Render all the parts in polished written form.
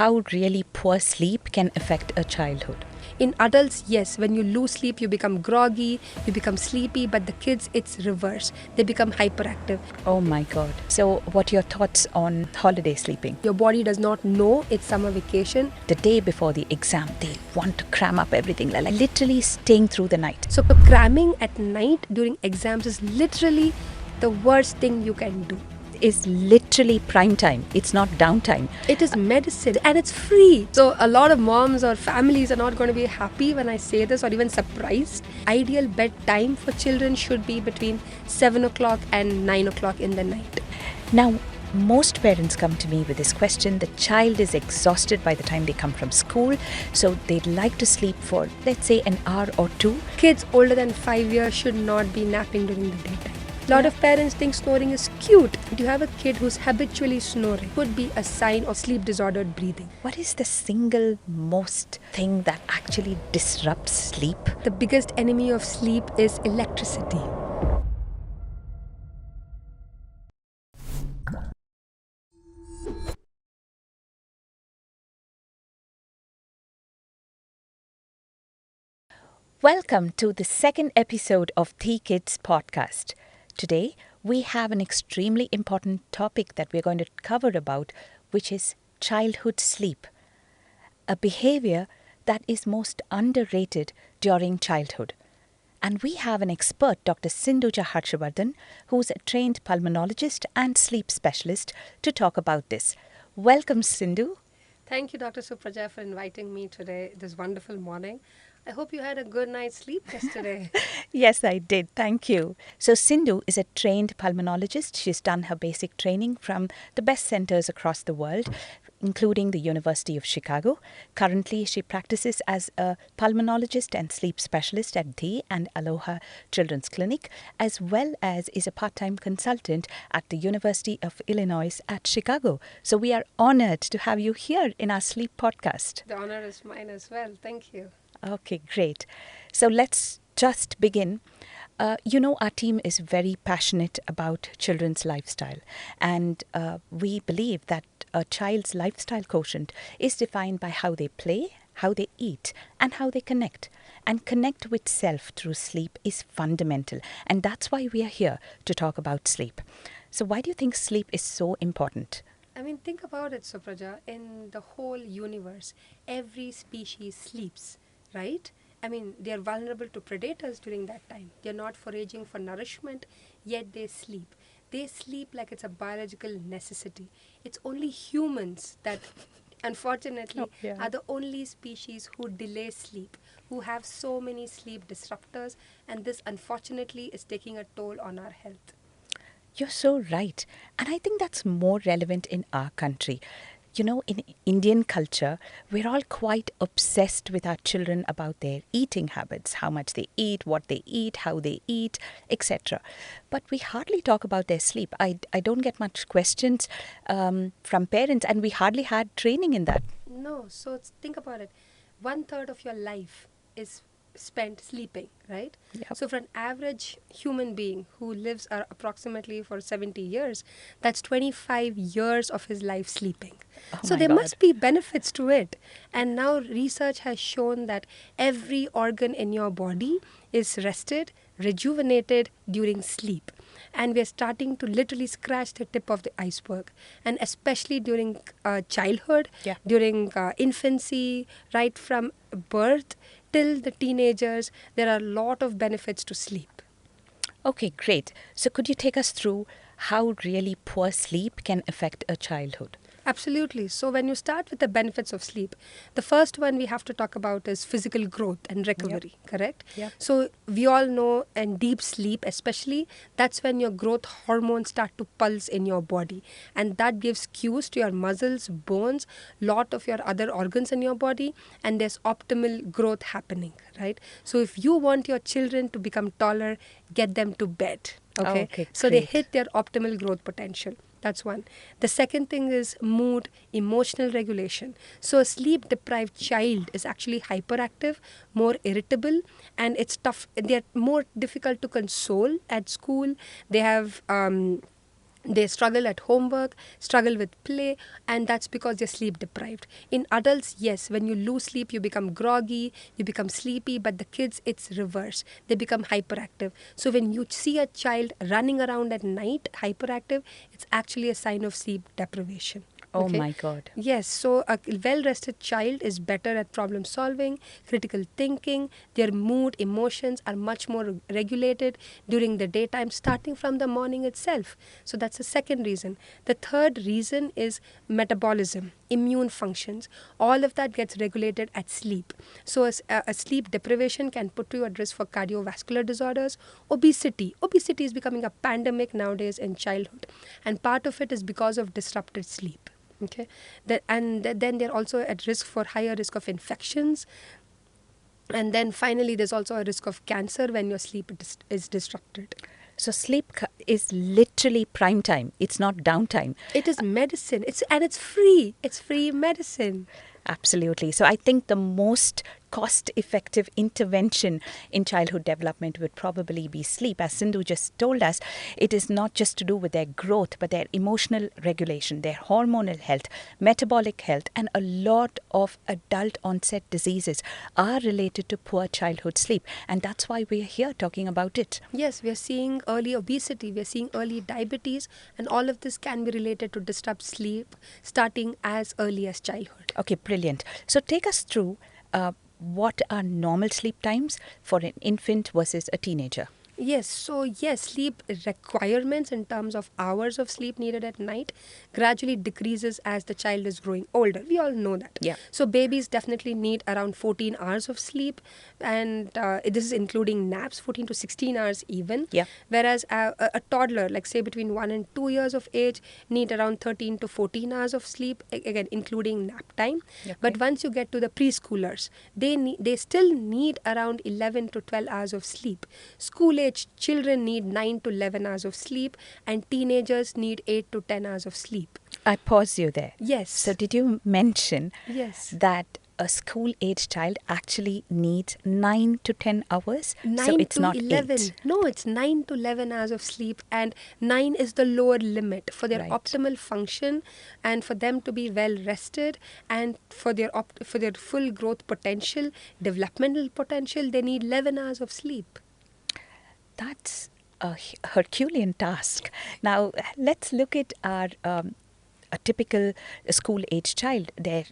how really poor sleep can affect a childhood. In adults, yes, when you lose sleep, you become groggy, you become sleepy, but the kids, it's reverse. They become hyperactive. Oh my God. So what are your thoughts on holiday sleeping? Your body does not know it's summer vacation. The day before the exam, they want to cram up everything, like literally staying through the night. So cramming at night during exams is literally the worst thing you can do. Is literally prime time. It's not downtime. It is medicine and it's free. So a lot of moms or families are not going to be happy when I say this, or even surprised. Ideal bedtime for children should be between 7 o'clock and 9 o'clock in the night. Now, most parents come to me with this question. The child is exhausted by the time they come from school, so they'd like to sleep for, let's say, an hour or two. Kids older than 5 years should not be napping during the daytime. A lot of parents think snoring is cute. If you have a kid who's habitually snoring, it could be a sign of sleep disordered breathing. What is the single most thing that actually disrupts sleep? The biggest enemy of sleep is electricity. Welcome to the second episode of DHEE Kids Podcast. Today, we have an extremely important topic that we're going to cover about, which is childhood sleep, a behavior that is most underrated during childhood. And we have an expert, Dr. Sindhuja Harsha Vardhan, who's a trained pulmonologist and sleep specialist, to talk about this. Welcome, Sindhu. Thank you, Dr. Supraja, for inviting me today this wonderful morning. I hope you had a good night's sleep yesterday. Yes, I did. Thank you. So Sindhu is a trained pulmonologist. She's done her basic training from the best centers across the world, including the University of Chicago. Currently, she practices as a pulmonologist and sleep specialist at DHEE and Aloha Children's Clinic, as well as is a part-time consultant at the University of Illinois at Chicago. So we are honored to have you here in our sleep podcast. The honor is mine as well. Thank you. Okay, great. So let's just begin. Our team is very passionate about children's lifestyle, and we believe that a child's lifestyle quotient is defined by how they play, how they eat, and how they connect. And connect with self through sleep is fundamental, and that's why we are here to talk about sleep. So why do you think sleep is so important? I mean, think about it, Supraja. In the whole universe, every species sleeps, right? I mean, they are vulnerable to predators during that time. They are not foraging for nourishment, yet they sleep. They sleep like it's a biological necessity. It's only humans that, unfortunately, are the only species who delay sleep, who have so many sleep disruptors, and this, unfortunately, is taking a toll on our health. You're so right. And I think that's more relevant in our country. You know, in Indian culture, we're all quite obsessed with our children about their eating habits, how much they eat, what they eat, how they eat, etc. But we hardly talk about their sleep. I don't get much questions from parents, and we hardly had training in that. No, so think about it. 1/3 of your life is spent sleeping, right? Yep. So for an average human being who lives approximately for 70 years, that's 25 years of his life sleeping. So there must be benefits to it. And now research has shown that every organ in your body is rested, rejuvenated during sleep. And we're starting to literally scratch the tip of the iceberg. And especially during childhood, during infancy, right from birth till the teenagers, there are a lot of benefits to sleep. Okay, great. So could you take us through how really poor sleep can affect a childhood? Absolutely. So when you start with the benefits of sleep, the first one we have to talk about is physical growth and recovery, correct? Yep. So we all know in deep sleep especially, that's when your growth hormones start to pulse in your body. And that gives cues to your muscles, bones, lot of your other organs in your body, and there's optimal growth happening, right? So if you want your children to become taller, get them to bed, okay? So they hit their optimal growth potential. That's one. The second thing is mood, emotional regulation. So a sleep-deprived child is actually hyperactive, more irritable, and it's tough. They're more difficult to console at school. They have They struggle at homework, struggle with play, and that's because they're sleep deprived. In adults, yes, when you lose sleep, you become groggy, you become sleepy, but the kids, it's reverse. They become hyperactive. So when you see a child running around at night, hyperactive, it's actually a sign of sleep deprivation. Oh Okay. my God. Yes, so a well rested child is better at problem solving, critical thinking, their mood, emotions are much more regulated during the daytime, starting from the morning itself. So that's the second reason. The third reason is metabolism, immune functions. All of that gets regulated at sleep. So a sleep deprivation can put you at risk for cardiovascular disorders, obesity. Obesity is becoming a pandemic nowadays in childhood, and part of it is because of disrupted sleep. Okay, then they're also at risk for higher risk of infections, and then finally there's also a risk of cancer when your sleep is disrupted. So sleep is literally prime time. It's not downtime. It is medicine. It's free. It's free medicine. Absolutely. So I think the most cost-effective intervention in childhood development would probably be sleep. As Sindhu just told us, it is not just to do with their growth, but their emotional regulation, their hormonal health, metabolic health, and a lot of adult onset diseases are related to poor childhood sleep. And that's why we're here talking about it. Yes, we are seeing early obesity, we are seeing early diabetes, and all of this can be related to disrupt sleep starting as early as childhood. Okay, brilliant. So take us through what are normal sleep times for an infant versus a teenager? Yes, so yes, sleep requirements in terms of hours of sleep needed at night gradually decreases as the child is growing older. We all know that. Yeah. So babies definitely need around 14 hours of sleep, and this is including naps, 14 to 16 hours even. Yeah. Whereas a toddler, like say between 1 and 2 years of age, need around 13 to 14 hours of sleep, again including nap time. Okay. But once you get to the preschoolers, they still need around 11 to 12 hours of sleep. School age children need 9 to 11 hours of sleep, and teenagers need 8 to 10 hours of sleep. I pause you there. Yes. So did you mention Yes. that a school age child actually needs 9 to 10 hours? 9 so it's to not 11. 8. No, it's 9 to 11 hours of sleep, and 9 is the lower limit for their Right. optimal function, and for them to be well rested, and for their full growth potential, developmental potential, they need 11 hours of sleep. That's a Herculean task. Now, let's look at our a typical school age child. Their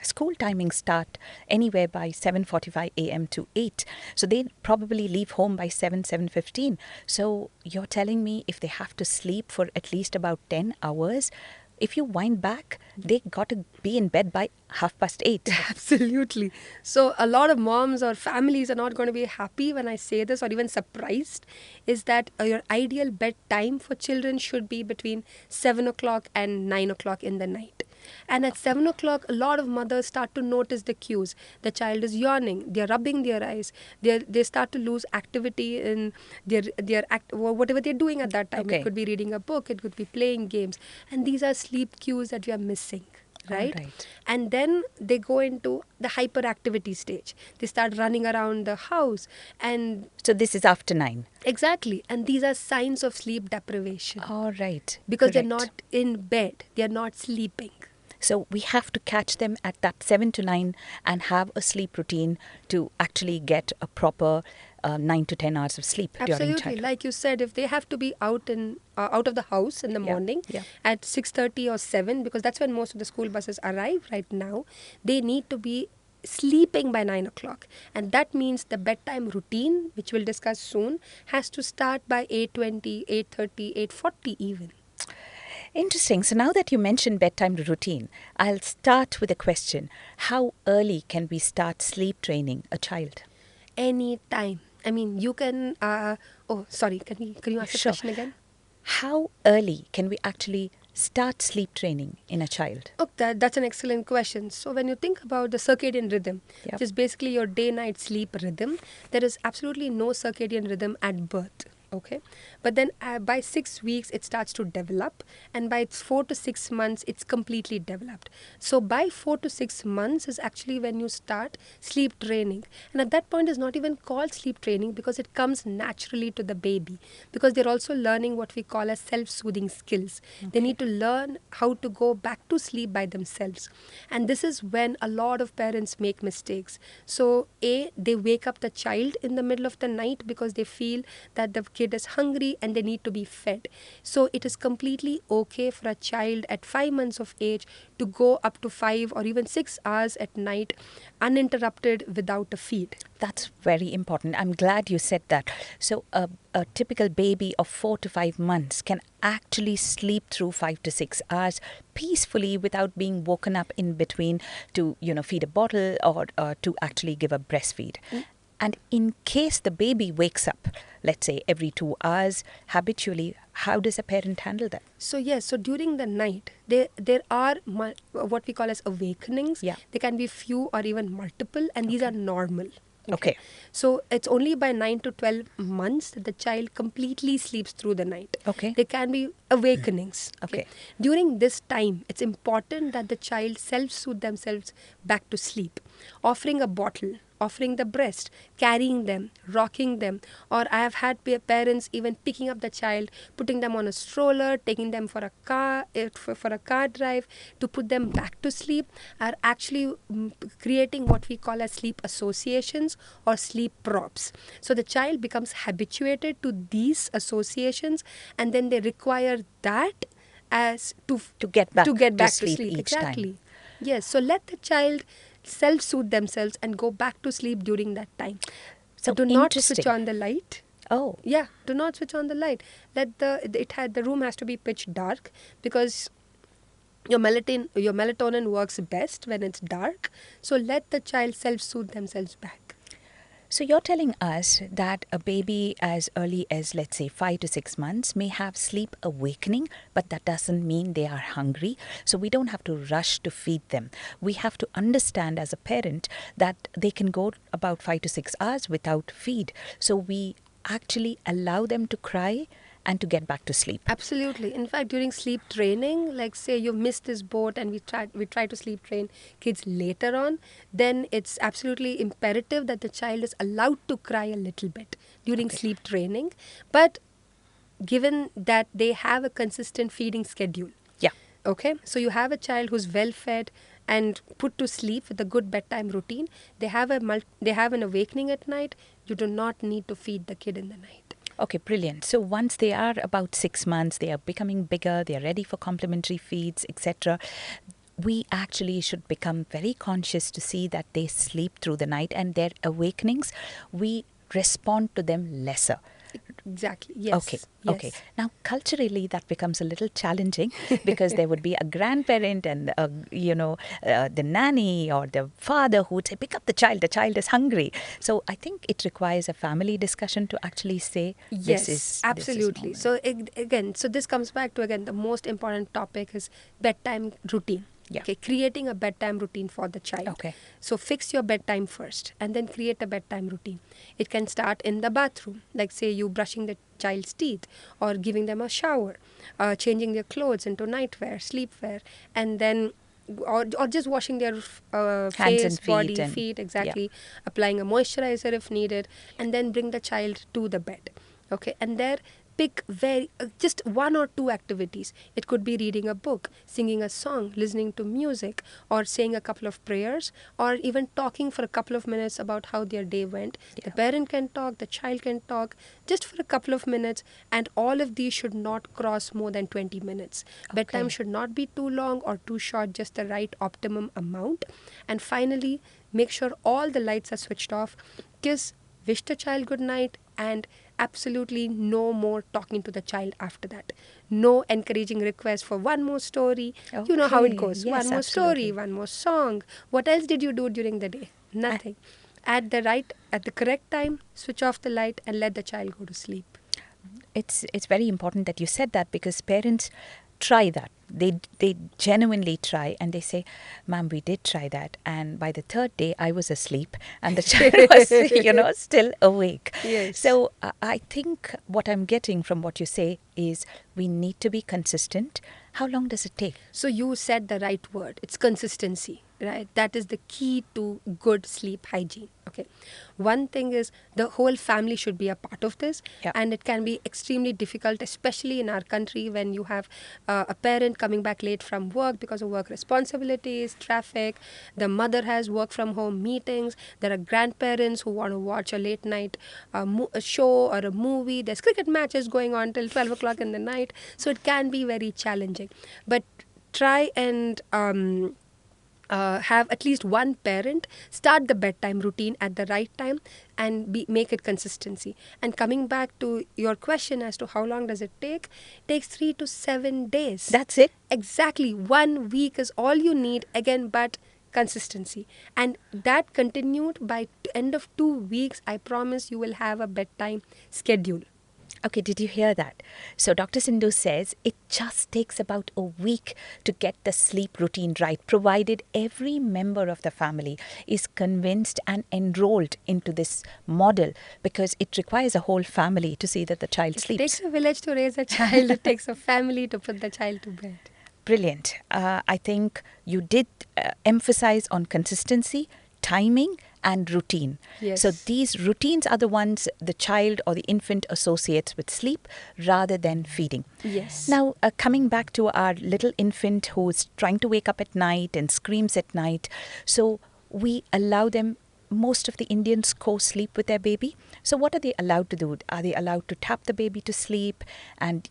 school timings start anywhere by 7:45 a.m. to 8. So they probably leave home by 7:15. So you're telling me if they have to sleep for at least about 10 hours, if you wind back, they got to be in bed by 8:30. Absolutely. So a lot of moms or families are not going to be happy when I say this, or even surprised, is that your ideal bedtime for children should be between 7 o'clock and 9 o'clock in the night. And at 7 o'clock, a lot of mothers start to notice the cues. The child is yawning, they're rubbing their eyes, they start to lose activity in whatever they're doing at that time. Okay. It could be reading a book, it could be playing games. And these are sleep cues that we are missing. Right? All right. And then they go into the hyperactivity stage. They start running around the house, and So this is after 9. exactly, and these are signs of sleep deprivation. All right. Because they're Correct. not in bed, they're not sleeping. So we have to catch them at that 7 to 9 and have a sleep routine to actually get a proper 9 to 10 hours of sleep during Absolutely. childhood. Like you said, if they have to be out of the house in the morning yeah. at 6:30 or 7, because that's when most of the school buses arrive right now, they need to be sleeping by 9 o'clock. And that means the bedtime routine, which we'll discuss soon, has to start by 8:20, 8:30, 8:40 even. Interesting. So now that you mentioned bedtime routine, I'll start with a question. How early can we start sleep training a child? Any time. I mean, you can. Sorry. Can you ask the Sure. question again? How early can we actually start sleep training in a child? Oh, that's an excellent question. So when you think about the circadian rhythm, Yep. which is basically your day-night sleep rhythm, there is absolutely no circadian rhythm at birth. Okay, but then by 6 weeks it starts to develop, and by 4 to 6 months it's completely developed. So by 4 to 6 months is actually when you start sleep training, and at that point is not even called sleep training because it comes naturally to the baby, because they're also learning what we call as self-soothing skills. They need to learn how to go back to sleep by themselves, and this is when a lot of parents make mistakes. So they wake up the child in the middle of the night because they feel that the kid is hungry and they need to be fed. So it is completely okay for a child at 5 months of age to go up to 5 or even 6 hours at night uninterrupted without a feed. That's very important. I'm glad you said that. So a typical baby of 4 to 5 months can actually sleep through 5 to 6 hours peacefully without being woken up in between to, feed a bottle or to actually give a breastfeed. And in case the baby wakes up, let's say every 2 hours, habitually, how does a parent handle that? So yes, so during the night, there are what we call as awakenings. Yeah. They can be few or even multiple, and these are normal. Okay. So it's only by 9 to 12 months that the child completely sleeps through the night. Okay. There can be awakenings. Okay. During this time, it's important that the child self-soothe themselves back to sleep. Offering a bottle, offering the breast, carrying them, rocking them, or I have had parents even picking up the child, putting them on a stroller, taking them for a car drive to put them back to sleep, are actually creating what we call as sleep associations or sleep props. So the child becomes habituated to these associations, and then they require that as to get back to sleep sleep. each Exactly. time. Yes. So let the child self-soothe themselves and go back to sleep during that time. So do not switch on the light. Oh. Yeah, do not switch on the light. The room has to be pitch dark, because your melatonin works best when it's dark. So let the child self-soothe themselves back. So you're telling us that a baby as early as, let's say, 5 to 6 months may have sleep awakening, but that doesn't mean they are hungry. So we don't have to rush to feed them. We have to understand as a parent that they can go about 5 to 6 hours without feed. So we actually allow them to cry and to get back to sleep. Absolutely. In fact, during sleep training, like say you missed this boat and we try to sleep train kids later on, then it's absolutely imperative that the child is allowed to cry a little bit during sleep training, but given that they have a consistent feeding schedule. Yeah. Okay, so you have a child who's well fed and put to sleep with a good bedtime routine. They have an awakening at night. You do not need to feed the kid in the night. Okay, brilliant. So once they are about 6 months, they are becoming bigger, they are ready for complementary feeds, etc. We actually should become very conscious to see that they sleep through the night, and their awakenings, we respond to them lesser. Exactly. Yes. Okay. Yes. Okay. Now, culturally, that becomes a little challenging because there would be a grandparent and, the nanny or the father who would say, pick up the child is hungry. So I think it requires a family discussion to actually say, yes, absolutely. So again, so this comes back to, again, the most important topic is bedtime routine. Yeah. Okay, creating a bedtime routine for the child. Okay. So fix your bedtime first and then create a bedtime routine. It can start in the bathroom, like say you brushing the child's teeth or giving them a shower, changing their clothes into nightwear, sleepwear, and then or just washing their Hands face, and feet body, and- feet, exactly, applying a moisturizer if needed, and then bring the child to the bed. Okay, and there pick just one or two activities. It could be reading a book, singing a song, listening to music, or saying a couple of prayers, or even talking for a couple of minutes about how their day went. Yeah. The parent can talk, the child can talk, just for a couple of minutes, and all of these should not cross more than 20 minutes. Bedtime should not be too long or too short, just the right optimum amount. And finally, make sure all the lights are switched off. Kiss, wish the child good night, and absolutely no more talking to the child after that. No encouraging requests for one more story. You know how it goes. Yes, One more absolutely. story, one more song. What else did you do during the day? Nothing. At the correct time, switch off the light and let the child go to sleep. It's very important that you said that, because parents try that. they genuinely try, and they say, "Ma'am, we did try that, and by the third day I was asleep and the child was still awake." Yes. So I think what I'm getting from what you say is we need to be consistent. How long does it take? So you said the right word. It's consistency, right? That is the key to good sleep hygiene. Okay. One thing is the whole family should be a part of this. Yeah. And it can be extremely difficult, especially in our country when you have a parent coming back late from work because of work responsibilities, traffic. The mother has work from home meetings. There are grandparents who want to watch a late night a show or a movie. There's cricket matches going on till 12 o'clock in the night. So it can be very challenging. But try and have at least one parent start the bedtime routine at the right time and make it consistency. And coming back to your question as to how long does it takes 3 to 7 days. That's it? Exactly. 1 week is all you need, again, but consistency. And that continued by end of 2 weeks, I promise you will have a bedtime schedule. Okay, did you hear that? So Dr. Sindhu says it just takes about a week to get the sleep routine right, provided every member of the family is convinced and enrolled into this model, because it requires a whole family to see that the child sleeps. It takes a village to raise a child. It takes a family to put the child to bed. Brilliant. I think you did emphasize on consistency, timing, and routine. Yes. So these routines are the ones the child or the infant associates with sleep rather than feeding. Yes. Now, coming back to our little infant who's trying to wake up at night and screams at night, so we allow them. Most of the Indians co-sleep with their baby. So what are they allowed to do? Are they allowed to tap the baby to sleep and,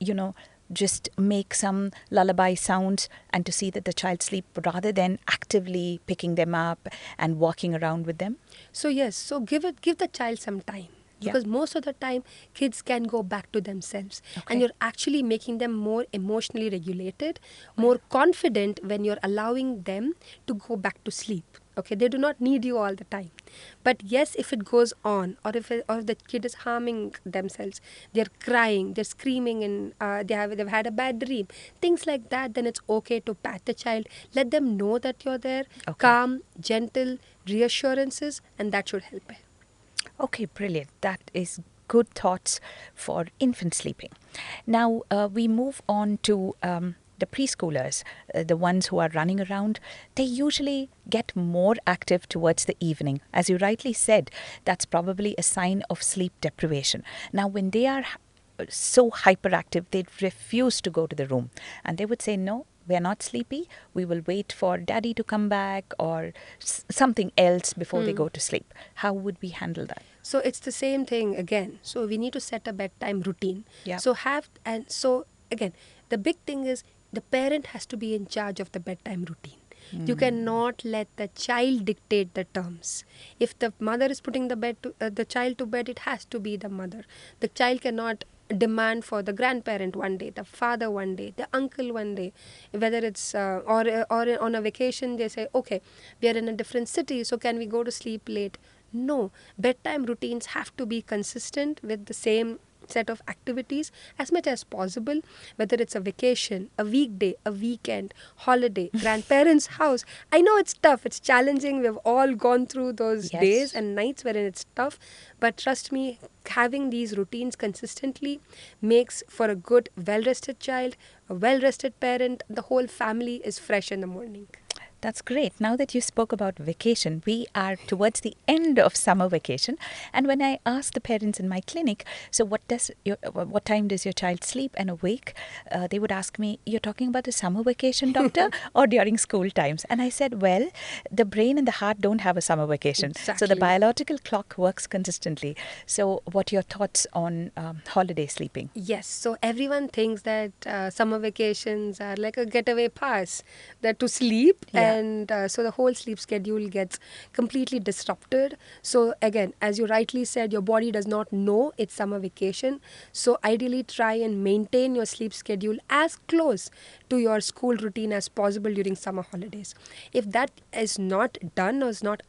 just make some lullaby sounds and to see that the child sleep rather than actively picking them up and walking around with them? So yes, so give the child some time. Yeah. Because most of the time, kids can go back to themselves. Okay. And you're actually making them more emotionally regulated, more confident when you're allowing them to go back to sleep. Okay, they do not need you all the time. But yes, if it goes on, or if the kid is harming themselves, they're crying, they're screaming, and they've had a bad dream, things like that, then it's okay to pat the child. Let them know that you're there. Okay. Calm, gentle reassurances, and that should help. Okay, brilliant. That is good thoughts for infant sleeping. Now, we move on to the preschoolers, the ones who are running around. They usually get more active towards the evening. As you rightly said, that's probably a sign of sleep deprivation. Now, when they are so hyperactive, they refuse to go to the room. And they would say, no, we are not sleepy. We will wait for daddy to come back or something else before they go to sleep. How would we handle that? So it's the same thing again. So we need to set a bedtime routine. Yeah. So again, the big thing is the parent has to be in charge of the bedtime routine. You cannot let the child dictate the terms. If the mother is putting the child to bed, it has to be the mother. The child cannot demand for the grandparent one day, the father one day, the uncle one day. Whether it's or on a vacation, they say, okay, we are in a different city, so can we go to sleep late? No, bedtime routines have to be consistent with the same set of activities as much as possible, whether it's a vacation, a weekday, a weekend, holiday, grandparents' house. I know it's tough, it's challenging. We've all gone through those days and nights wherein it's tough, but trust me, having these routines consistently makes for a good, well-rested child, a well-rested parent. The whole family is fresh in the morning. That's great. Now that you spoke about vacation, we are towards the end of summer vacation. And when I ask the parents in my clinic, so what time does your child sleep and awake? They would ask me, you're talking about the summer vacation, doctor, or during school times? And I said, well, the brain and the heart don't have a summer vacation. Exactly. So the biological clock works consistently. So what are your thoughts on holiday sleeping? Yes. So everyone thinks that summer vacations are like a getaway pass, that to sleep. Yeah. And so the whole sleep schedule gets completely disrupted. So again, as you rightly said, your body does not know it's summer vacation. So ideally try and maintain your sleep schedule as close to your school routine as possible during summer holidays. If that is not done or is not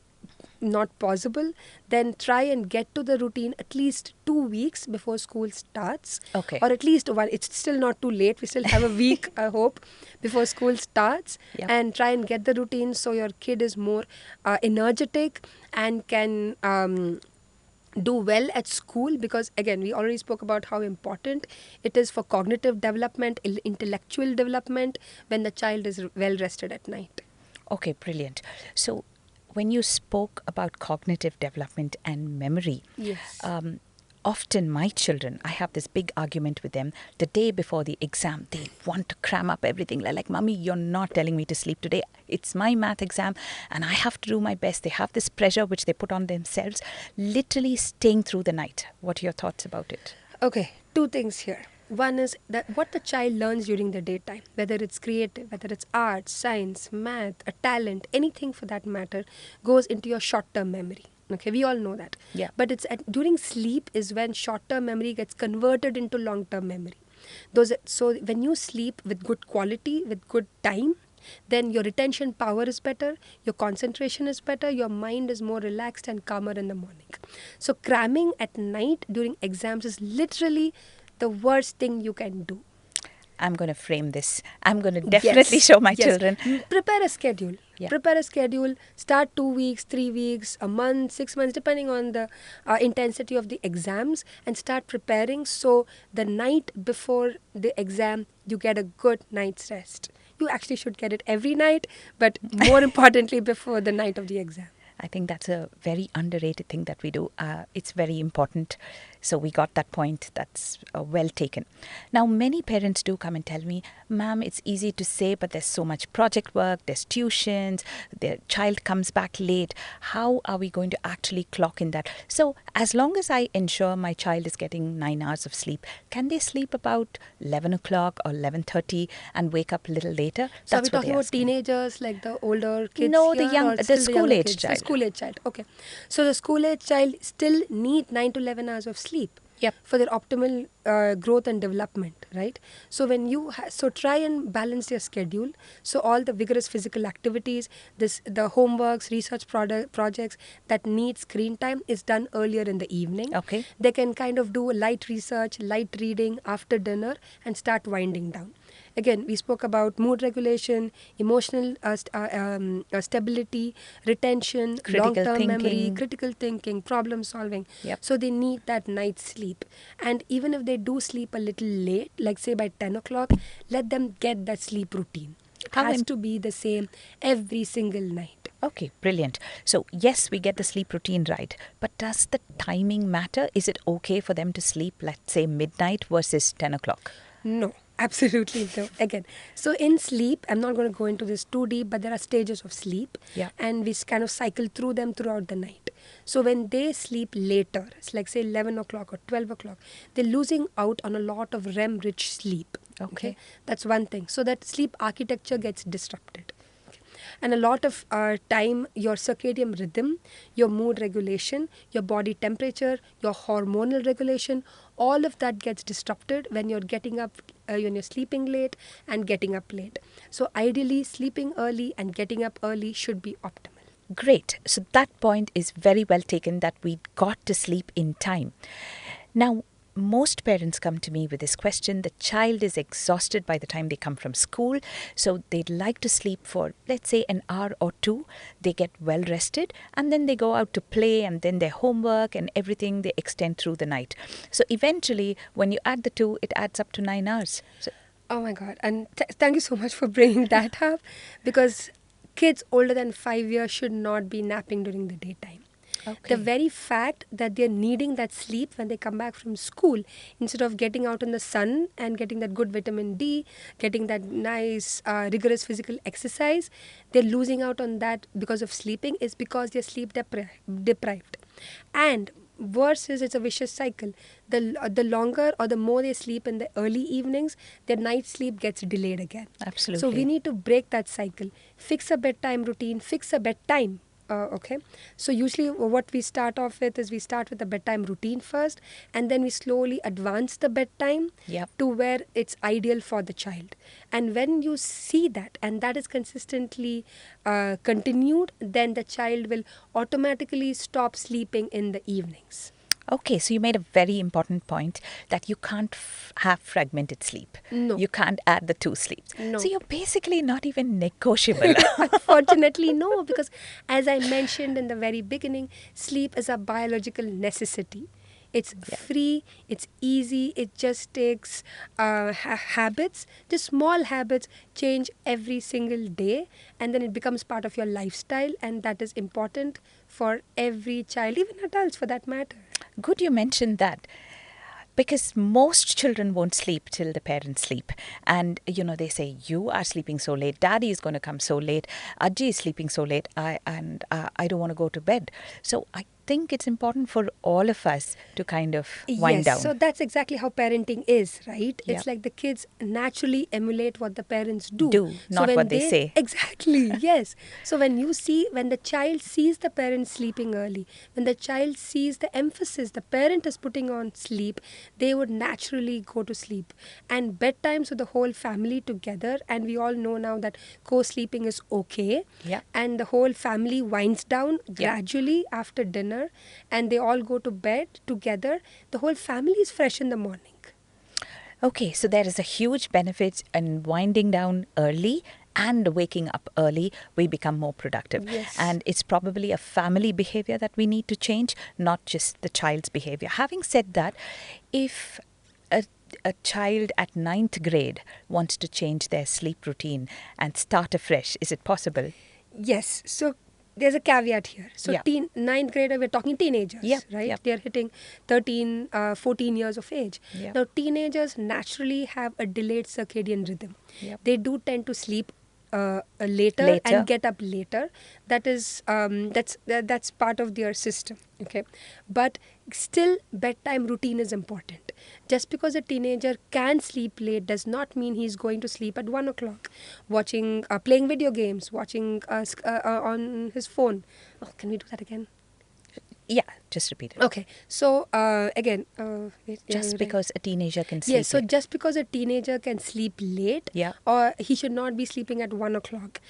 not possible, then try and get to the routine at least 2 weeks before school starts. Okay. Or at least one. It's still not too late. We still have a week, I hope, before school starts. Yep. And try and get the routine so your kid is more energetic and can do well at school, because again we already spoke about how important it is for cognitive development, intellectual development, when the child is well rested at night. Okay, brilliant. So when you spoke about cognitive development and memory, Yes. often my children, I have this big argument with them the day before the exam. They want to cram up everything. They're like, Mummy, you're not telling me to sleep today. It's my math exam and I have to do my best. They have this pressure which they put on themselves, literally staying through the night. What are your thoughts about it? Okay, two things here. One is that what the child learns during the daytime, whether it's creative, whether it's art, science, math, a talent, anything for that matter, goes into your short-term memory. Okay, we all know that. Yeah. But during sleep is when short-term memory gets converted into long-term memory. So when you sleep with good quality, with good time, then your retention power is better, your concentration is better, your mind is more relaxed and calmer in the morning. So cramming at night during exams is literally the worst thing you can do. I'm going to frame this. I'm going to definitely show my children. Prepare a schedule. Yeah. Prepare a schedule. Start 2 weeks, 3 weeks, a month, 6 months, depending on the intensity of the exams, and start preparing so the night before the exam you get a good night's rest. You actually should get it every night, but more importantly before the night of the exam. I think that's a very underrated thing that we do. It's very important. So we got that point. That's well taken. Now, many parents do come and tell me, Ma'am, it's easy to say, but there's so much project work, there's tuitions, their child comes back late. How are we going to actually clock in that? So as long as I ensure my child is getting 9 hours of sleep, can they sleep about 11 o'clock or 11:30 and wake up a little later? So are we talking about teenagers, like the older kids? No, here, the school-age child. The school-age child. Okay. So the school-age child still need 9 to 11 hours of sleep. Yep. For their optimal growth and development, right? So when you so try and balance your schedule. So all the vigorous physical activities, the homeworks, research projects that need screen time is done earlier in the evening. Okay. They can kind of do light research, light reading after dinner and start winding down. Again, we spoke about mood regulation, emotional stability, retention, long-term memory, critical thinking, problem solving. Yep. So they need that night's sleep. And even if they do sleep a little late, like say by 10 o'clock, let them get that sleep routine. It has to be the same every single night. Okay, brilliant. So yes, we get the sleep routine right. But does the timing matter? Is it okay for them to sleep, let's say, midnight versus 10 o'clock? No. Absolutely no. Again, so in sleep, I'm not going to go into this too deep, but there are stages of sleep, and we kind of cycle through them throughout the night. So when they sleep later, it's like say 11 o'clock or 12 o'clock, they're losing out on a lot of REM-rich sleep. Okay, that's one thing. So that sleep architecture gets disrupted. And a lot of time, your circadian rhythm, your mood regulation, your body temperature, your hormonal regulation, all of that gets disrupted when you're getting up, when you're sleeping late and getting up late. So ideally, sleeping early and getting up early should be optimal. Great. So that point is very well taken, that we got to sleep in time. Now, most parents come to me with this question. The child is exhausted by the time they come from school, so they'd like to sleep for, let's say, an hour or two. They get well rested and then they go out to play, and then their homework and everything they extend through the night. So eventually, when you add the two, it adds up to 9 hours. So, oh my God. And thank you so much for bringing that up, because kids older than 5 years should not be napping during the daytime. Okay. The very fact that they're needing that sleep when they come back from school, instead of getting out in the sun and getting that good vitamin D, getting that nice rigorous physical exercise, they're losing out on that because of sleeping, is because they're sleep deprived. And worse is, it's a vicious cycle. The longer or the more they sleep in the early evenings, their night sleep gets delayed again. Absolutely. So we need to break that cycle. Fix a bedtime routine, fix a bedtime. Okay, so usually what we start off with is we start with the bedtime routine first, and then we slowly advance the bedtime Yep. to where it's ideal for the child. And when you see that, and that is consistently continued, then the child will automatically stop sleeping in the evenings. Okay, so you made a very important point that you can't have fragmented sleep. No. You can't add the two sleeps. No. So you're basically not even negotiable. Unfortunately, no, because as I mentioned in the very beginning, sleep is a biological necessity. It's free, it's easy, it just takes habits, just small habits change every single day, and then it becomes part of your lifestyle, and that is important for every child, even adults for that matter. Good you mentioned that. Because most children won't sleep till the parents sleep. And, they say, you are sleeping so late. Daddy is going to come so late. Ajji is sleeping so late. I don't want to go to bed. So I think it's important for all of us to kind of wind down. So that's exactly how parenting is, right? Yep. It's like the kids naturally emulate what the parents do. Not when what they say. Exactly, yes. So when the child sees the parent sleeping early, when the child sees the emphasis the parent is putting on sleep, they would naturally go to sleep. And bedtime, so the whole family together, and we all know now that co-sleeping is okay. Yep. And the whole family winds down gradually after dinner, and they all go to bed together. The whole family is fresh in the morning. Okay, so there is a huge benefit in winding down early and waking up early. We become more productive. Yes. And it's probably a family behavior that we need to change, not just the child's behavior. Having said that, if a child at 9th grade wants to change their sleep routine and start afresh, is it possible? Yes. So there's a caveat here. So 9th grader, we're talking teenagers, right? Yep. They're hitting 13, 14 years of age. Yep. Now, teenagers naturally have a delayed circadian rhythm. Yep. They do tend to sleep later and get up later. That is that's part of their system. Okay, but still bedtime routine is important. Just because a teenager can sleep late does not mean he's going to sleep at 1 o'clock, watching playing video games, watching on his phone. Can we do that again? Yeah, just repeat it. Okay, so again, just because a teenager can sleep. Yes, so just because a teenager can sleep late, or he should not be sleeping at 1 o'clock,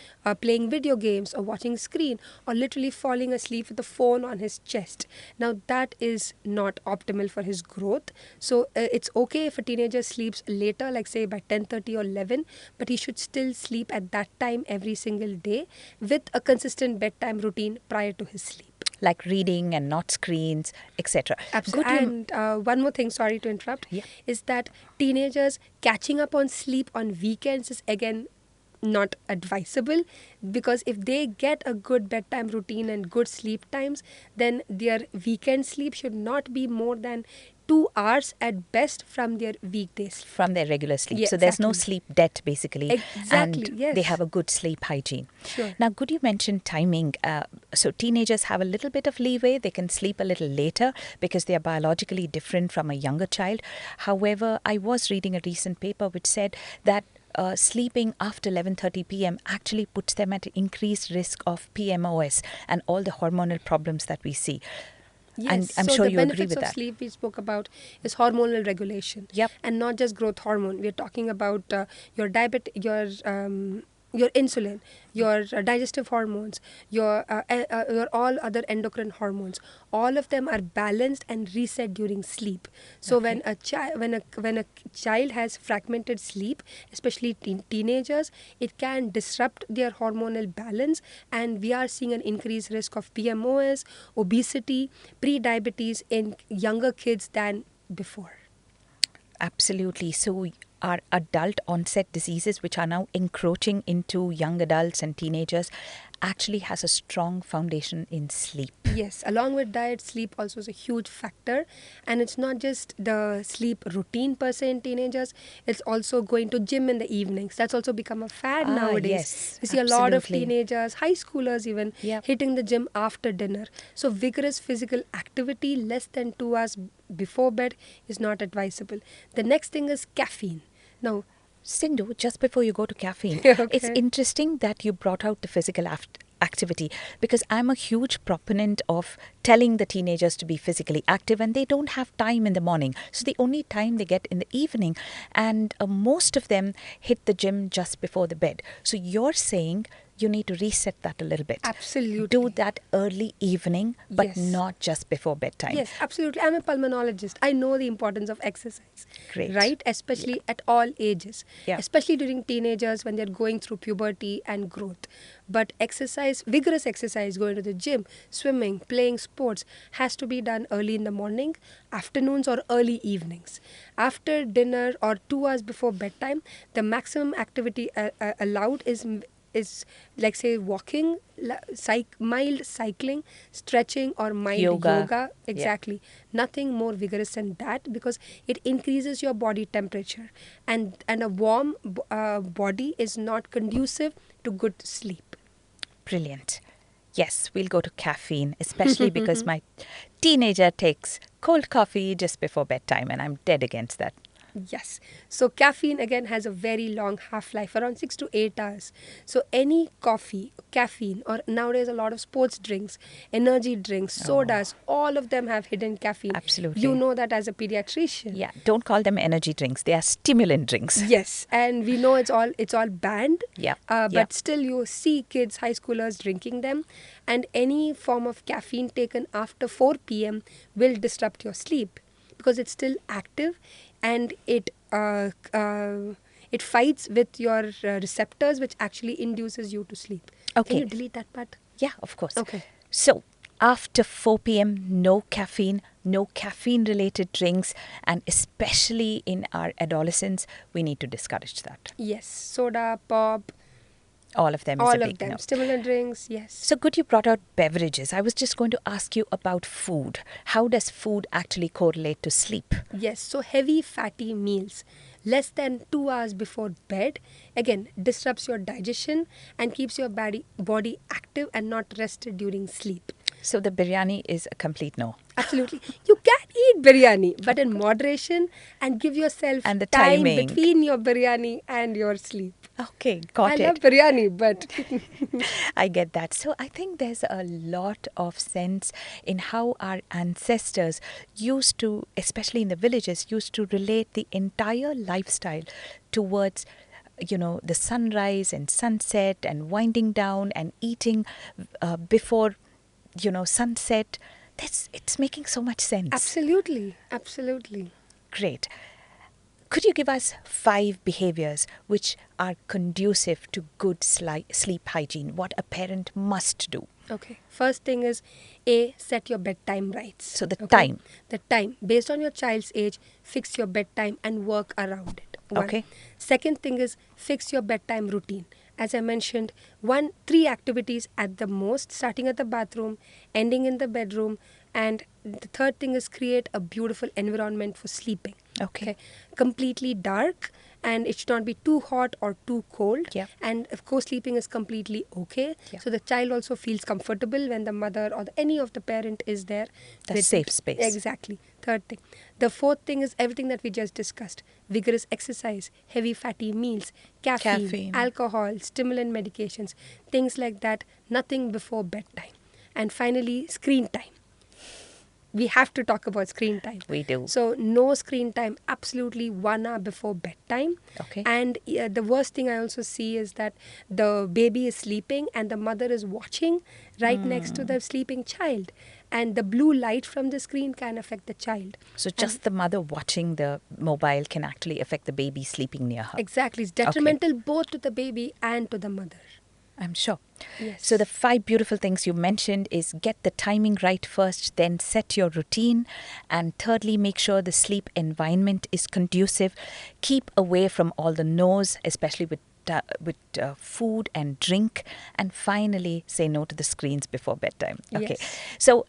playing video games or watching screen, or literally falling asleep with the phone on his chest. Now that is not optimal for his growth. So it's okay if a teenager sleeps later, like say by 10:30 or 11, but he should still sleep at that time every single day with a consistent bedtime routine prior to his sleep. Like reading and not screens, etc. Absolutely. And one more thing, sorry to interrupt, is that teenagers catching up on sleep on weekends is again not advisable, because if they get a good bedtime routine and good sleep times, then their weekend sleep should not be more than 2 hours at best from their weekdays. From their regular sleep. Yeah, so there's no sleep debt basically. Exactly, and they have a good sleep hygiene. Sure. Now, good you mentioned timing. So teenagers have a little bit of leeway. They can sleep a little later because they are biologically different from a younger child. However, I was reading a recent paper which said that sleeping after 11:30 p.m. actually puts them at increased risk of PMOS and all the hormonal problems that we see. Yes, and I'm so sure the you agree benefits with of that. sleep we spoke about is hormonal regulation. Yep. And not just growth hormone. We're talking about your insulin, your digestive hormones, your all other endocrine hormones. All of them are balanced and reset during sleep. So when a child has fragmented sleep, especially teenagers, it can disrupt their hormonal balance, and we are seeing an increased risk of PMOS, obesity, pre-diabetes in younger kids than before. Absolutely. So our adult onset diseases, which are now encroaching into young adults and teenagers, actually has a strong foundation in sleep. Yes, along with diet, sleep also is a huge factor. And it's not just the sleep routine per se in teenagers, it's also going to gym in the evenings. That's also become a fad nowadays. Yes, you see a lot of teenagers, high schoolers even, hitting the gym after dinner. So vigorous physical activity less than 2 hours before bed is not advisable. The next thing is caffeine. Now, Sindhu, just before you go to caffeine, Okay. it's interesting that you brought out the physical activity, because I'm a huge proponent of telling the teenagers to be physically active, and they don't have time in the morning. So the only time they get in the evening, and most of them hit the gym just before the bed. So you're saying you need to reset that a little bit. Absolutely. Do that early evening, but Yes. not just before bedtime. Yes, absolutely. I'm a pulmonologist. I know the importance of exercise. Great. Right? Especially at all ages. Yeah. Especially during teenagers when they're going through puberty and growth. But exercise, vigorous exercise, going to the gym, swimming, playing sports, has to be done early in the morning, afternoons, or early evenings. After dinner or 2 hours before bedtime, the maximum activity allowed is like, say, walking, mild cycling, stretching, or mild yoga. Exactly. Nothing more vigorous than that, because it increases your body temperature, and a warm body is not conducive to good sleep. Brilliant. Yes, we'll go to caffeine, especially because my teenager takes cold coffee just before bedtime, and I'm dead against that. Yes. So caffeine again has a very long half-life, around 6 to 8 hours. So any coffee, caffeine, or nowadays a lot of sports drinks, energy drinks, sodas, all of them have hidden caffeine. Absolutely. You know that as a pediatrician. Yeah, don't call them energy drinks. They are stimulant drinks. Yes, and we know it's all banned. Yeah. But still you see kids, high schoolers drinking them, and any form of caffeine taken after 4 p.m. will disrupt your sleep, because it's still active, and it fights with your receptors, which actually induces you to sleep. Okay. Can you delete that part? Yeah, of course. Okay. So after 4 p.m., no caffeine-related drinks, and especially in our adolescents, we need to discourage that. Yes, soda, pop, All of them is all a of big them. no. Stimulant drinks, yes. So good you brought out beverages. I was just going to ask you about food. How does food actually correlate to sleep? Yes, so heavy fatty meals less than 2 hours before bed, again, disrupts your digestion and keeps your body active and not rested during sleep. So the biryani is a complete no. Absolutely. You can eat biryani, but in moderation, and give yourself And the time timing. between your biryani and your sleep. Okay, got I it. love biryani, but I get that. So I think there's a lot of sense in how our ancestors used to, especially in the villages, used to relate the entire lifestyle towards the sunrise and sunset and winding down and eating before sunset. It's making so much sense. absolutely. Great. Could you give us 5 behaviors which are conducive to good sleep hygiene? What a parent must do. Okay. First thing is A, set your bedtime rights. So the time. The time. Based on your child's age, fix your bedtime and work around it. One. Okay. Second thing is fix your bedtime routine. As I mentioned, 3 activities at the most, starting at the bathroom, ending in the bedroom, and the third thing is create a beautiful environment for sleeping. Okay. Completely dark, and it should not be too hot or too cold. Yeah. And of course, sleeping is completely okay. Yeah. So the child also feels comfortable when the mother or any of the parent is there. A safe space. Exactly. Third thing. The fourth thing is everything that we just discussed. Vigorous exercise, heavy fatty meals, caffeine, alcohol, stimulant medications, things like that. Nothing before bedtime. And finally, screen time. We have to talk about screen time. We do. So no screen time, absolutely 1 hour before bedtime. Okay. And the worst thing I also see is that the baby is sleeping and the mother is watching right next to the sleeping child. And the blue light from the screen can affect the child. So just the mother watching the mobile can actually affect the baby sleeping near her. Exactly. It's detrimental both to the baby and to the mother. I'm sure. Yes. So the 5 beautiful things you mentioned is get the timing right first, then set your routine, and thirdly, make sure the sleep environment is conducive. Keep away from all the no's, especially with food and drink, and finally say no to the screens before bedtime. Okay. Yes. So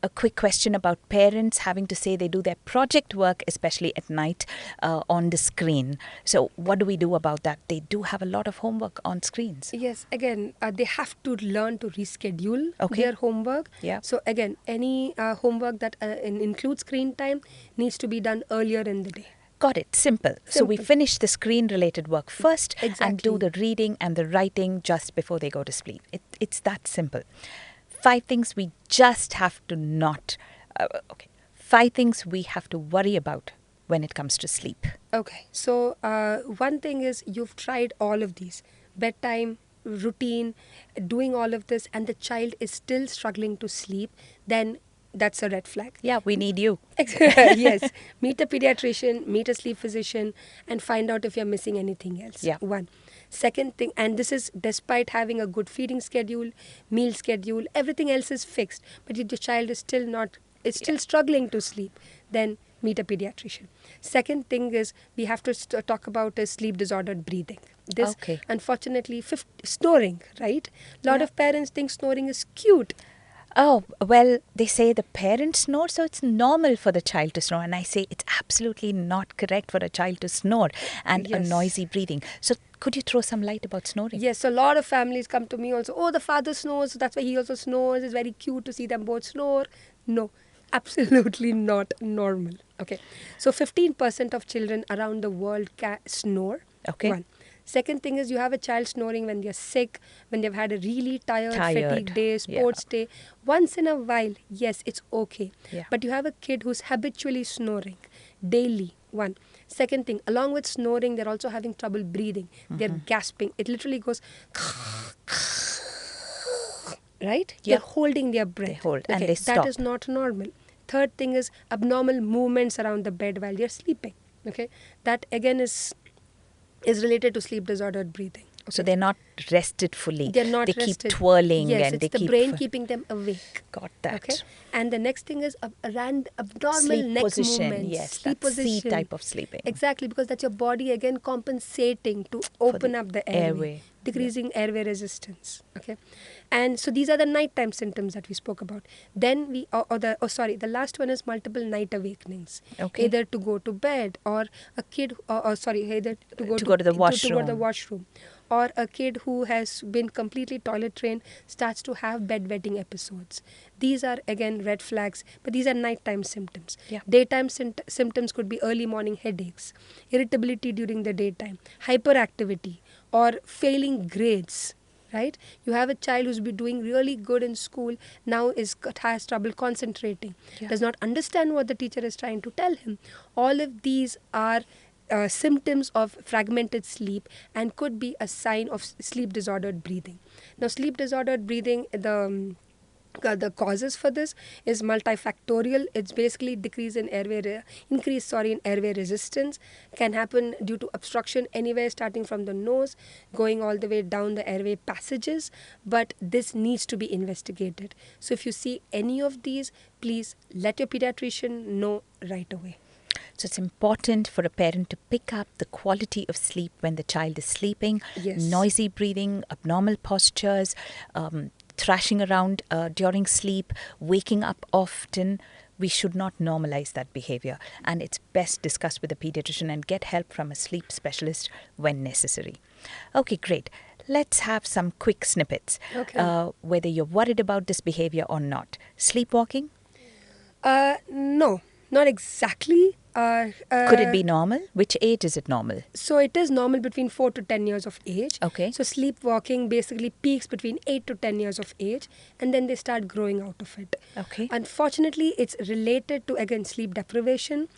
a quick question about parents having to say they do their project work, especially at night, on the screen. So what do we do about that? They do have a lot of homework on screens. Yes, again, they have to learn to reschedule Okay. their homework. Yeah. So again, any homework that includes screen time needs to be done earlier in the day. Got it. Simple. So we finish the screen-related work first and do the reading and the writing just before they go to sleep. It's that simple. 5 things we just have to not... 5 things we have to worry about when it comes to sleep. Okay. So one thing is you've tried all of these. Bedtime, routine, doing all of this, and the child is still struggling to sleep, then that's a red flag. Yeah, we need you. Yes. Meet a pediatrician, meet a sleep physician, and find out if you're missing anything else. Yeah. One. Second thing, and this is despite having a good feeding schedule, meal schedule, everything else is fixed, but if the child is still struggling to sleep, then meet a pediatrician. Second thing is we have to talk about is sleep disordered breathing. This, unfortunately, snoring, right? A lot of parents think snoring is cute. Oh, well, they say the parents snore, so it's normal for the child to snore. And I say it's absolutely not correct for a child to snore and a noisy breathing. So could you throw some light about snoring? Yes, so a lot of families come to me also, oh, the father snores, so that's why he also snores. It's very cute to see them both snore. No, absolutely not normal. Okay, so 15% of children around the world snore. Okay. One. Second thing is you have a child snoring when they're sick, when they've had a really tired. Fatigue day, sports day. Once in a while, yes, it's okay. Yeah. But you have a kid who's habitually snoring daily. One. Second thing, along with snoring, they're also having trouble breathing. They're gasping. It literally goes... right? Yeah. They're holding their breath. They hold and they stop. That is not normal. Third thing is abnormal movements around the bed while they're sleeping. Okay? That again is related to sleep disordered breathing. Okay. So they're not rested fully. They're not rested. Keep twirling yes, and it's the brain keeping them awake. Got that. Okay. And the next thing is abnormal sleep neck position. movements. Yes, sleep position. C type of sleeping. Exactly, because that's your body again compensating to open up the airway. Decreasing airway resistance. Okay. And so these are the nighttime symptoms that we spoke about. Then the last one is multiple night awakenings. Okay. Either to go to bed or a kid, either to go to the washroom. To go to the washroom. Or a kid who has been completely toilet trained starts to have bedwetting episodes. These are again red flags, but these are nighttime symptoms. Yeah. Daytime symptoms could be early morning headaches, irritability during the daytime, hyperactivity, or failing grades. Right? You have a child who's been doing really good in school, now has trouble concentrating, does not understand what the teacher is trying to tell him. All of these are symptoms of fragmented sleep and could be a sign of sleep disordered breathing. Now, sleep disordered breathing, the causes for this is multifactorial. It's basically increase in airway resistance. Can happen due to obstruction anywhere starting from the nose, going all the way down the airway passages. But this needs to be investigated. So if you see any of these, please let your pediatrician know right away. So it's important for a parent to pick up the quality of sleep when the child is sleeping. Yes. Noisy breathing, abnormal postures, thrashing around during sleep, waking up often. We should not normalize that behavior, and it's best discussed with a pediatrician and get help from a sleep specialist when necessary. Okay, great. Let's have some quick snippets. Okay. Whether you're worried about this behavior or not. Sleepwalking? No, not exactly. Could it be normal? Which age is it normal? So it is normal between 4 to 10 years of age. Okay. So sleepwalking basically peaks between 8 to 10 years of age, and then they start growing out of it. Okay. Unfortunately, it's related to, again, sleep deprivation,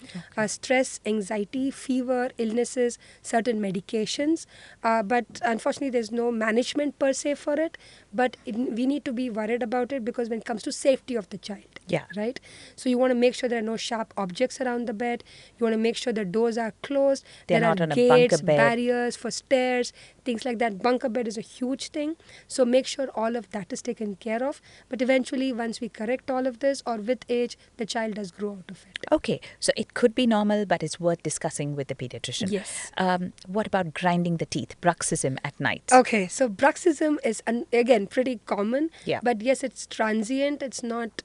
stress, anxiety, fever, illnesses, certain medications. But unfortunately, there's no management per se for it. But we need to be worried about it because when it comes to safety of the child. Yeah. Right? So you want to make sure there are no sharp objects around the bed. You want to make sure the doors are closed. They're there not are on a gates, bunker bed. barriers for stairs, things like that. Bunker bed is a huge thing. So make sure all of that is taken care of. But eventually, once we correct all of this or with age, the child does grow out of it. Okay. So it could be normal, but it's worth discussing with the pediatrician. Yes. What about grinding the teeth? Bruxism at night? Okay. So bruxism is, again, pretty common. Yeah. But yes, it's transient. It's not...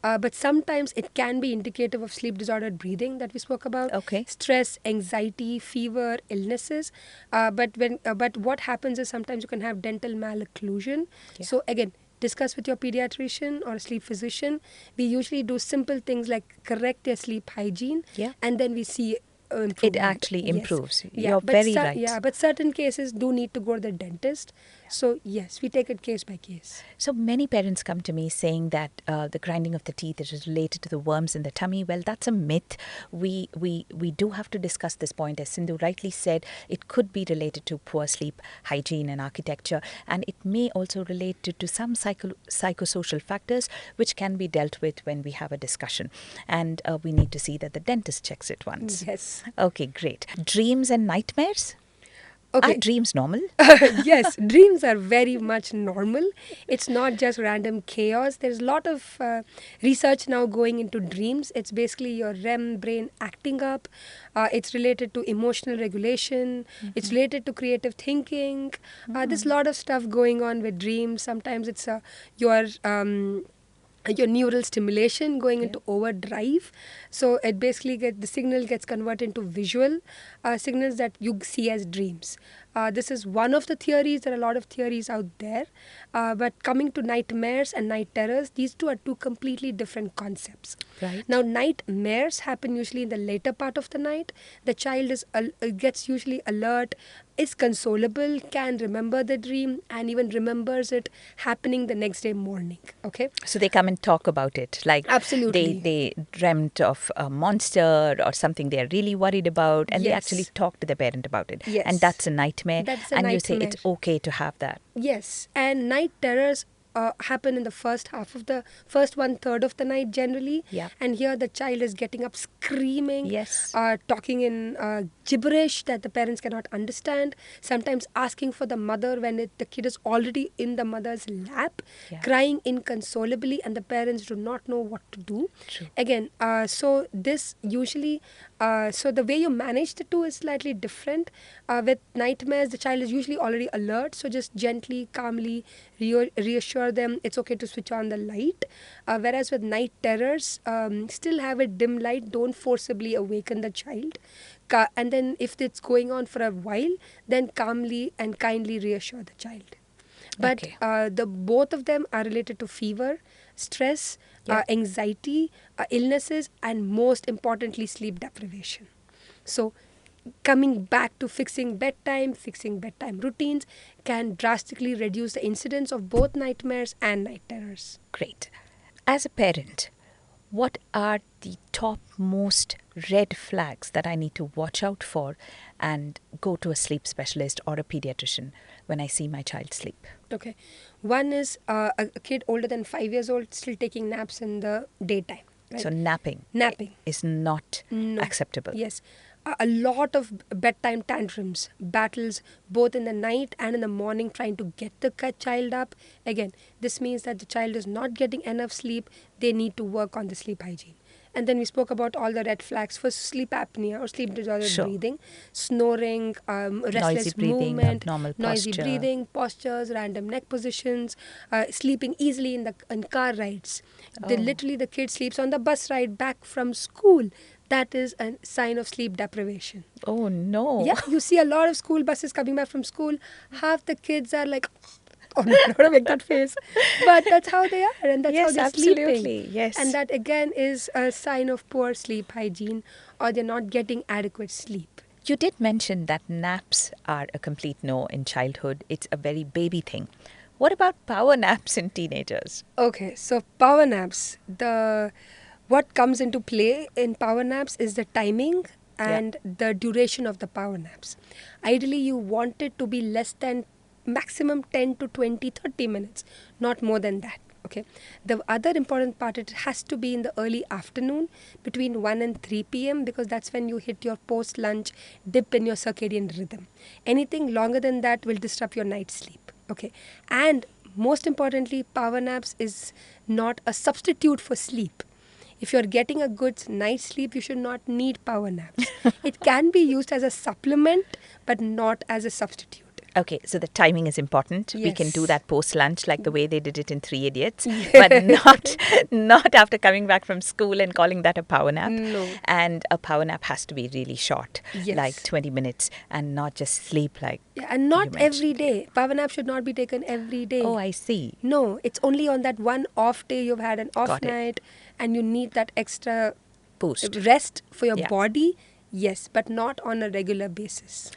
but sometimes it can be indicative of sleep disordered breathing that we spoke about. Okay. Stress, anxiety, fever, illnesses. But what happens is sometimes you can have dental malocclusion. Yeah. So again, discuss with your pediatrician or a sleep physician. We usually do simple things like correct their sleep hygiene. Yeah. And then we see improvement. It actually Yes. improves. Yeah, You're but very right. yeah, but certain cases do need to go to the dentist. So yes, we take it case by case. So many parents come to me saying that the grinding of the teeth is related to the worms in the tummy. Well, that's a myth. We do have to discuss this point. As Sindhu rightly said, it could be related to poor sleep, hygiene and architecture, and it may also relate to some psychosocial factors which can be dealt with when we have a discussion. And we need to see that the dentist checks it once. Yes. Okay, great. Dreams and nightmares? Okay. Are dreams normal? Yes, dreams are very much normal. It's not just random chaos. There's a lot of research now going into dreams. It's basically your REM brain acting up. It's related to emotional regulation. It's related to creative thinking. There's a lot of stuff going on with dreams. Sometimes it's your neural stimulation going into overdrive. So it basically the signal gets converted into visual signals that you see as dreams. This is one of the theories. There are a lot of theories out there. But coming to nightmares and night terrors, these two are two completely different concepts. Right. Now, nightmares happen usually in the later part of the night. The child gets usually alert, is consolable, can remember the dream, and even remembers it happening the next day morning. Okay? So they come and talk about it. Like Absolutely. they dreamt of a monster or something they are really worried about, and they Yes. actually talk to the parent about it. Yes. And that's a nightmare. That's a and you say nightmare. it's okay to have that. Yes, and night terrors happen in the first 1/3 of the night generally. Yeah. And here the child is getting up screaming, Yes. talking in gibberish that the parents cannot understand, sometimes asking for the mother when the kid is already in the mother's lap, Yeah. crying inconsolably, and the parents do not know what to do. True. Again, so this usually, so the way you manage the two is slightly different. With nightmares, the child is usually already alert, so just gently, calmly reassure them it's okay to switch on the light. Whereas with night terrors, still have a dim light, don't forcibly awaken the child. And then if it's going on for a while, then calmly and kindly reassure the child. But Okay. the both of them are related to fever, stress, Yeah. anxiety, illnesses, and most importantly, sleep deprivation. So coming back to fixing bedtime routines can drastically reduce the incidence of both nightmares and night terrors. Great. As a parent, what are the top most red flags that I need to watch out for and go to a sleep specialist or a pediatrician when I see my child sleep? Okay. One is a kid older than 5 years old still taking naps in the daytime. Right? So napping is not acceptable. Yes. A lot of bedtime tantrums, battles both in the night and in the morning trying to get the child up. Again, this means that the child is not getting enough sleep. They need to work on the sleep hygiene. And then we spoke about all the red flags for sleep apnea or sleep disordered breathing, snoring, restless breathing, movement, abnormal noisy posture. breathing, postures, random neck positions, sleeping easily in car rides. Literally, the kid sleeps on the bus ride back from school. That is a sign of sleep deprivation. Oh no. Yeah, you see a lot of school buses coming back from school. Half the kids are like, oh no, I don't want to make that face. But that's how they are, and that's how they're absolutely. sleeping. Yes. And that again is a sign of poor sleep hygiene, or they're not getting adequate sleep. You did mention that naps are a complete no in childhood. It's a very baby thing. What about power naps in teenagers? Okay, so power naps. What comes into play in power naps is the timing and the duration of the power naps. Ideally, you want it to be less than maximum 10 to 20, 30 minutes, not more than that. Okay. The other important part, it has to be in the early afternoon between 1 and 3 p.m. because that's when you hit your post-lunch dip in your circadian rhythm. Anything longer than that will disrupt your night sleep. Okay. And most importantly, power naps is not a substitute for sleep. If you're getting a good night's sleep, you should not need power naps. It can be used as a supplement, but not as a substitute. Okay, so the timing is important. Yes. We can do that post-lunch like the way they did it in Three Idiots, but not after coming back from school and calling that a power nap. No. And a power nap has to be really short, Yes. like 20 minutes, and not just sleep like And not you every mentioned. day. Power nap should not be taken every day. Oh, I see. No, it's only on that one off day you've had an off Got it. night and you need that extra Boost. rest for your Yeah. body. yes, but not on a regular basis.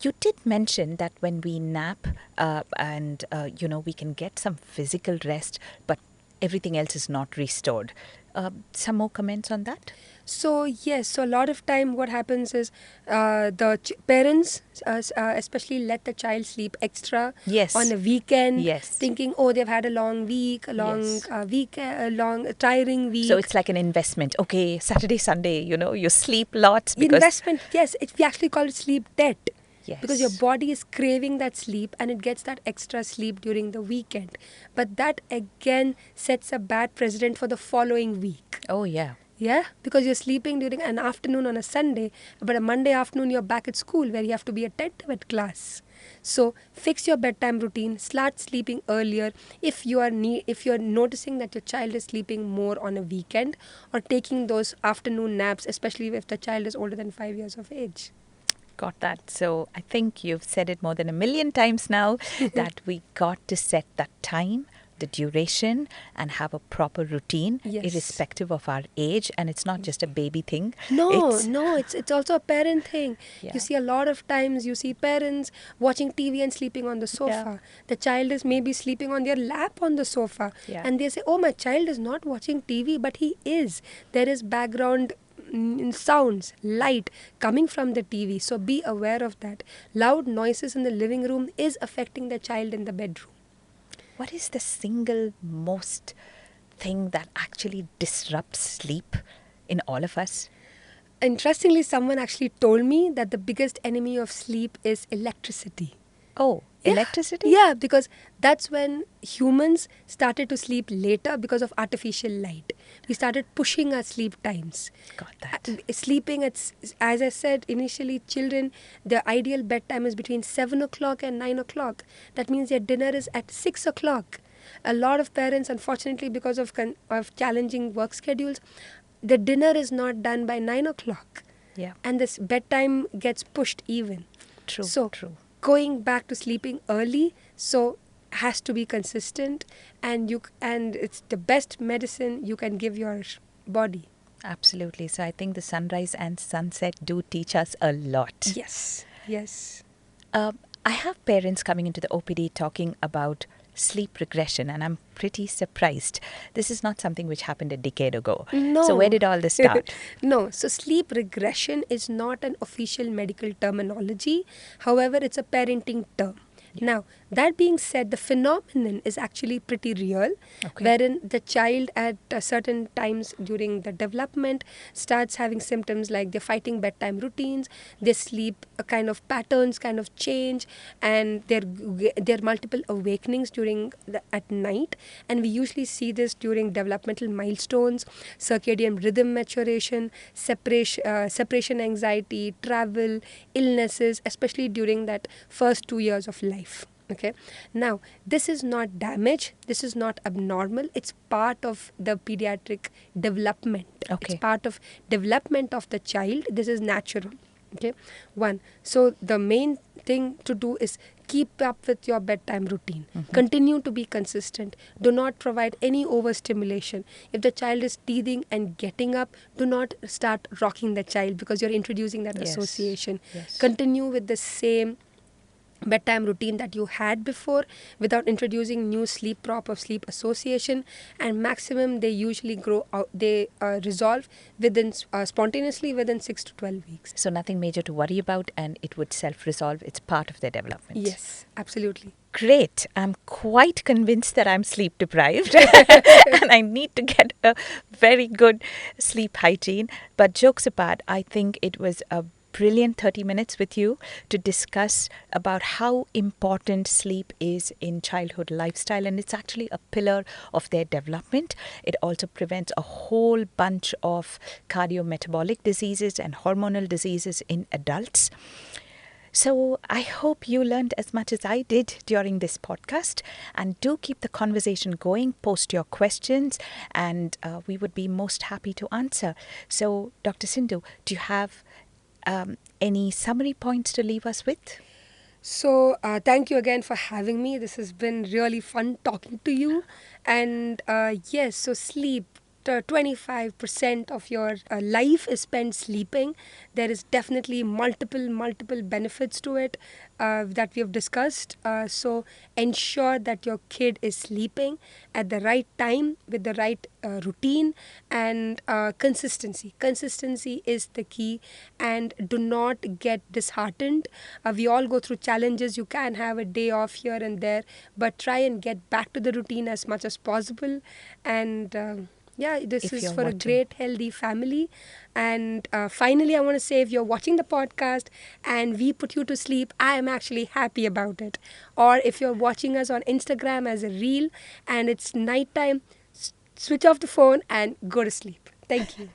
You did mention that when we nap we can get some physical rest, but everything else is not restored. Some more comments on that? So yes, so a lot of time what happens is the parents especially let the child sleep extra on Yes. a weekend, Yes. thinking, oh, they've had a long week, Yes. a long tiring So week. it's like an investment. Okay, Saturday, Sunday, you sleep lots because. Investment, yes, we actually call it sleep debt. Because your Yes. body is craving that sleep and it gets that extra sleep during the weekend. But that again sets a bad precedent for the following week. Oh, yeah. Yeah, because you're sleeping during an afternoon on a Sunday, but a Monday afternoon you're back at school where you have to be attentive at class. So fix your bedtime routine. Start sleeping earlier. If you're noticing that your child is sleeping more on a weekend, or taking those afternoon naps, especially if the child is older than 5 years of age. Got that. So I think you've said it more than a million times now that we got to set that time, the duration, and have a proper routine, Yes. irrespective of our age. And it's not just a baby thing. No, It's, no, it's also a parent thing. Yeah. You see a lot of times you see parents watching TV and sleeping on the sofa. The child is maybe sleeping on their lap on the sofa. Yeah. And they say, oh, my child is not watching TV, but he is. There is background sounds, light coming from the TV. So be aware of that. Loud noises in the living room is affecting the child in the bedroom. What is the single most thing that actually disrupts sleep in all of us? Interestingly, someone actually told me that the biggest enemy of sleep is electricity. Oh, Yeah. electricity? Yeah, because that's when humans started to sleep later because of artificial light. We started pushing our sleep times. Got that. Sleeping at, as I said initially, children, their ideal bedtime is between 7 o'clock and 9 o'clock. That means their dinner is at 6 o'clock. A lot of parents, unfortunately, because of challenging work schedules, the dinner is not done by 9 o'clock. Yeah. And this bedtime gets pushed even. True. So, True. going back to sleeping early, so has to be consistent, and it's the best medicine you can give your body. Absolutely. So I think the sunrise and sunset do teach us a lot. Yes. Yes. I have parents coming into the OPD talking about sleep regression, and I'm pretty surprised. This is not something which happened a decade ago. No. So where did all this start? No. So sleep regression is not an official medical terminology. However, it's a parenting term. Now, that being said, the phenomenon is actually pretty real, wherein the child at certain times during the development starts having symptoms like they're fighting bedtime routines, their sleep kind of patterns kind of change, and there are multiple awakenings at night. And we usually see this during developmental milestones, circadian rhythm maturation, separation anxiety, travel, illnesses, especially during that first 2 years of life. Okay. Now, this is not damage. This is not abnormal. It's part of the pediatric development. Okay. It's part of development of the child. This is natural. Okay. One. So the main thing to do is keep up with your bedtime routine. Mm-hmm. Continue to be consistent. Do not provide any overstimulation. If the child is teething and getting up, do not start rocking the child because you're introducing that association. Yes. Continue with the same bedtime routine that you had before without introducing new sleep prop or sleep association, and maximum they usually grow out, they resolve within spontaneously within 6 to 12 weeks. So nothing major to worry about, and it would self-resolve. It's part of their development. Yes, absolutely. Great. I'm quite convinced that I'm sleep deprived and I need to get a very good sleep hygiene. But jokes apart, I think it was a brilliant 30 minutes with you to discuss about how important sleep is in childhood lifestyle, and it's actually a pillar of their development. It also prevents a whole bunch of cardiometabolic diseases and hormonal diseases in adults. So I hope you learned as much as I did during this podcast, and do keep the conversation going. Post your questions and we would be most happy to answer. So Dr. Sindhu, do you have any summary points to leave us with? So thank you again for having me. This has been really fun talking to you. And yes, so sleep. 25% of your life is spent sleeping, there is definitely multiple benefits to it that we have discussed. So ensure that your kid is sleeping at the right time with the right routine, and consistency is the key. And do not get disheartened. We all go through challenges. You can have a day off here and there, but try and get back to the routine as much as possible. And yeah, this If is you're for a watching. great healthy family. And finally, I want to say, if you're watching the podcast and we put you to sleep, I am actually happy about it. Or if you're watching us on Instagram as a reel and it's nighttime, switch off the phone and go to sleep. Thank you.